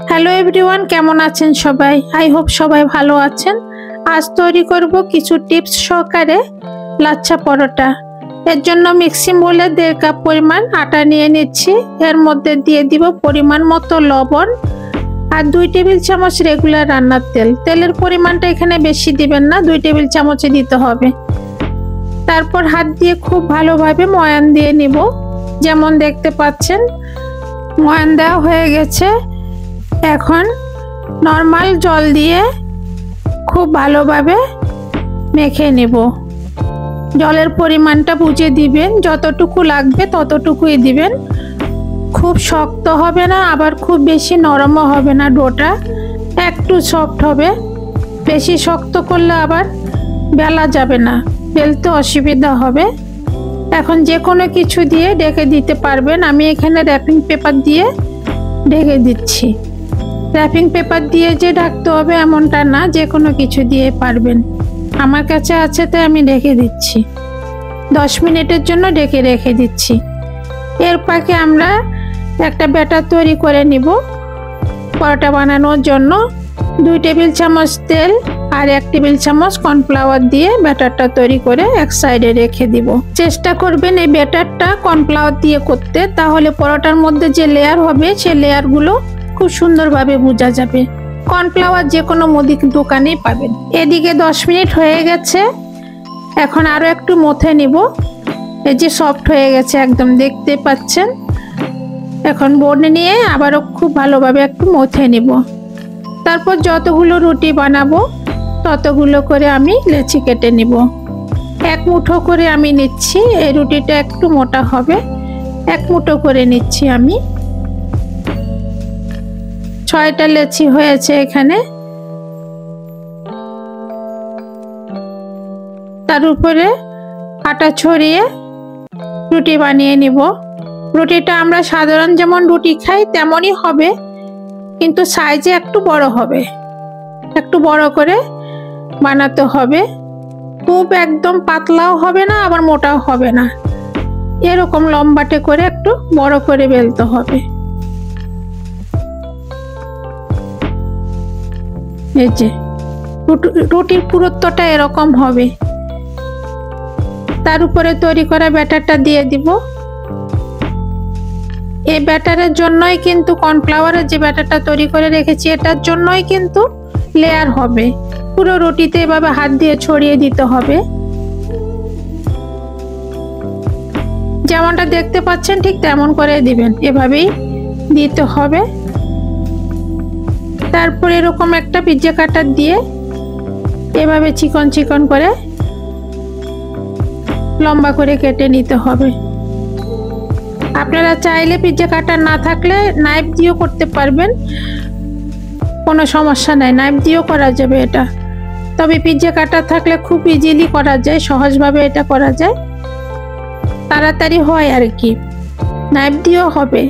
Hello everyone, কেমন আছেন সবাই? আই হোপ সবাই ভালো আছেন। আজ তৈরি করব কিছু টিপস সহকারে লাচ্ছা পরোটা। এর জন্য মিক্সিং বোলে 1.5 কাপ পরিমাণ আটা নিয়ে নিচ্ছি। এর মধ্যে দিয়ে দিব পরিমাণ মতো লবণ আর 2 টেবিল চামচ রেগুলার রান্নার তেল। তেলের পরিমাণটা এখানে বেশি দিবেন না, 2 টেবিল চামচে দিতে হবে। তারপর হাত দিয়ে খুব ভালোভাবে ময়ান দিয়ে নিব। যেমন দেখতে পাচ্ছেন ময়ান দেওয়া হয়ে গেছে। এখন নরমাল জল দিয়ে খুব ভালোভাবে মেখে নেব। জলের পরিমাণটা বুঝে দিবেন, যতটুকু লাগবে ততটুকুই দিবেন। খুব শক্ত হবে না, আবার খুব বেশি নরমও হবে না। ডোটা একটু সফট হবে, বেশি শক্ত করলে আবার বেলা যাবে না, বেলতে অসুবিধা হবে। এখন যে কোনো কিছু দিয়ে ঢেকে দিতে পারবেন। আমি এখানে র্যাপিং পেপার দিয়ে ঢেকে দিচ্ছি। র্যাপিং পেপার দিয়ে যে ঢাকতে হবে এমনটা না, যে কোনো কিছু দিয়ে পারবেন। আমার কাছে আছে তাই আমি ঢেকে দিচ্ছি। 10 মিনিটের জন্য ঢেকে রেখে দিচ্ছি। এর পাকে আমরা একটা ব্যাটার তৈরি করে নিব। পরোটা বানানোর জন্য 2 টেবিল চামচ তেল আর 1 টেবিল চামচ কর্নফ্লাওয়ার দিয়ে ব্যাটারটা তৈরি করে এক সাইডে রেখে দিব। চেষ্টা করবেন এই ব্যাটারটা কর্নফ্লাওয়ার দিয়ে করতে, তাহলে পরোটার মধ্যে যে লেয়ার হবে সেই লেয়ারগুলো খুব সুন্দরভাবে বোঝা যাবে। কর্নফ্লাওয়ার যে কোনো মুদি দোকানেই পাবেন। এদিকে 10 মিনিট হয়ে গেছে। এখন আরো একটু মথে নিব। এই যে সফট হয়ে গেছে একদম, দেখতে পাচ্ছেন। এখন বোর্ডে নিয়ে আবারও খুব ভালোভাবে একটু মথে নিব। তারপর যতগুলো রুটি বানাবো ততগুলো করে আমি লেচি কেটে নিব। 1 মুঠো করে আমি নিচ্ছি। এই রুটিটা একটু মোটা হবে, 1 মুঠো করে নিচ্ছি আমি। 6টা লেচি হয়েছে এখানে। তার উপরে আটা ছড়িয়ে রুটি বানিয়ে নিব। রুটিটা আমরা সাধারণ যেমন রুটি খাই তেমনই হবে, কিন্তু সাইজে একটু বড় হবে। একটু বড় করে বানাতে হবে। খুব একদম পাতলাও হবে না, আবার মোটাও হবে না। এরকম লম্বাটে করে একটু বড় করে বেলতে হবে। এই যে রুটির পুরুত্বটা এরকম হবে। তার উপরে তৈরি করা ব্যাটারটা দিয়ে দিব। এই ব্যাটারের জন্যই কিন্তু কর্নফ্লাওয়ারের যে ব্যাটারটা তৈরি করে রেখেছি এটার জন্যই কিন্তু লেয়ার হবে। পুরো রুটিতে এভাবে হাত দিয়ে ছড়িয়ে দিতে হবে। যেমনটা দেখতে পাচ্ছেন ঠিক তেমন করে দিবেন, এভাবেই দিতে হবে। তারপর এরকম একটা পিজ্জা কাটার দিয়ে এভাবে চিকন চিকন করে লম্বা করে কেটে নিতে হবে। আপনারা চাইলে পিজ্জা কাটার না থাকলে নাইফ দিয়েও করতে পারবেন, কোনো সমস্যা নাই, নাইফ দিয়েও করা যাবে এটা। তবে পিজ্জা কাটার থাকলে খুব ইজিলি করা যায়, সহজভাবে এটা করা যায়, তাড়াতাড়ি হয় আর কি। নাইফ দিয়েও হবে।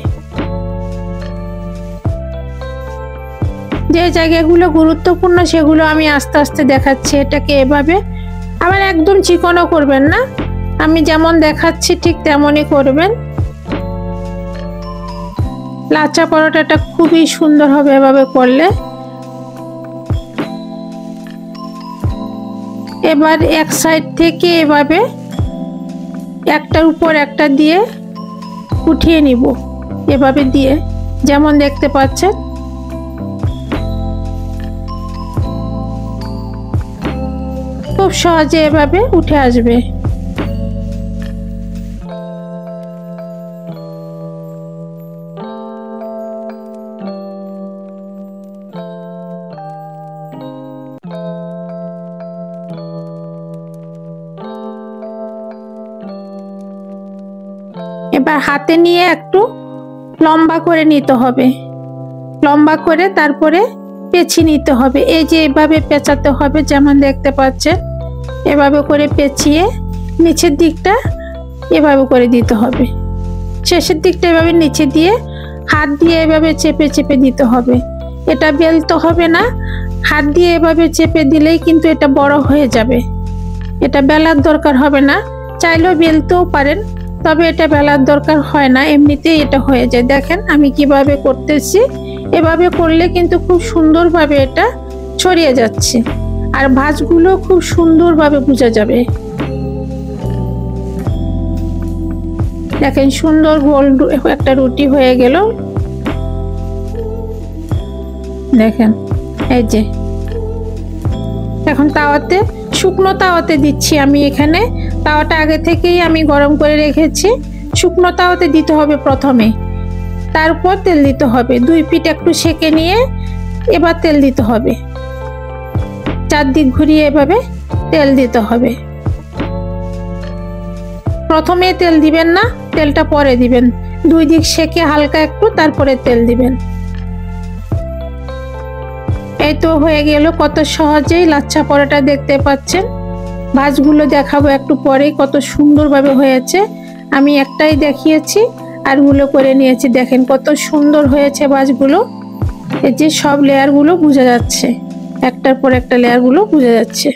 যে জায়গাগুলো গুরুত্বপূর্ণ সেগুলো আমি আস্তে আস্তে দেখাচ্ছি। এটাকে এভাবে, আবার একদম চিকনও করবেন না, আমি যেমন দেখাচ্ছি ঠিক তেমনই করবেন। লাচ্ছা পরোটাটা খুবই সুন্দর হবে এভাবে করলে। এবার এক সাইড থেকে এভাবে একটার উপর একটা দিয়ে উঠিয়ে নিব, এভাবে দিয়ে, যেমন দেখতে পাচ্ছেন। খুব সহজে এভাবে উঠে আসবে। এবার হাতে নিয়ে একটু লম্বা করে নিতে হবে। লম্বা করে তারপরে পেঁচিয়ে নিতে হবে। এই যে এভাবে পেঁচাতে হবে, যেমন দেখতে পাচ্ছেন। এভাবে করে পেঁচিয়ে নিচের দিকটা এভাবে করে দিতে হবে। শেষের দিকটা এভাবে নিচে দিয়ে হাত দিয়ে এভাবে চেপে চেপে দিতে হবে। এটা বেলতে হবে না, হাত দিয়ে এভাবে চেপে দিলেই কিন্তু এটা বড় হয়ে যাবে। এটা বেলার দরকার হবে না, চাইলেও বেলতেও পারেন, তবে এটা বেলার দরকার হয় না, এমনিতেই এটা হয়ে যায়। দেখেন আমি কিভাবে করতেছি, এভাবে করলে কিন্তু খুব সুন্দরভাবে এটা ছড়িয়ে যাচ্ছে, আর ভাঁজগুলো খুব সুন্দরভাবে বোঝা যাবে। দেখেন সুন্দর গোল একটা রুটি হয়ে গেল। দেখেন এই যে এখন তাওয়াতে, শুকনো তাওয়াতে দিচ্ছি আমি। এখানে তাওয়াটা আগে থেকেই আমি গরম করে রেখেছি। শুকনো তাওয়াতে দিতে হবে প্রথমে, তারপর তেল দিতে হবে। দুই পিঠ একটু সেকে নিয়ে এবার তেল দিতে হবে। চারদিক ঘুরিয়ে এভাবে তেল দিতে হবে। প্রথমে তেল দিবেন না, তেলটা পরে দিবেন। দুই দিক সেকে হালকা একটু, তারপরে তেল দিবেন। এই তো হয়ে গেল। কত সহজেই লাচ্ছা পরোটা দেখতে পাচ্ছেন। ভাঁজগুলো দেখাবো একটু পরেই, কত সুন্দরভাবে হয়েছে। আমি একটাই দেখিয়েছি, আর গুলো করে নিয়েছি। দেখেন কত সুন্দর হয়েছে ভাঁজগুলো। এই যে সব লেয়ারগুলো বোঝা যাচ্ছে, একটার পর একটা লেয়ারগুলো বোঝা যাচ্ছে।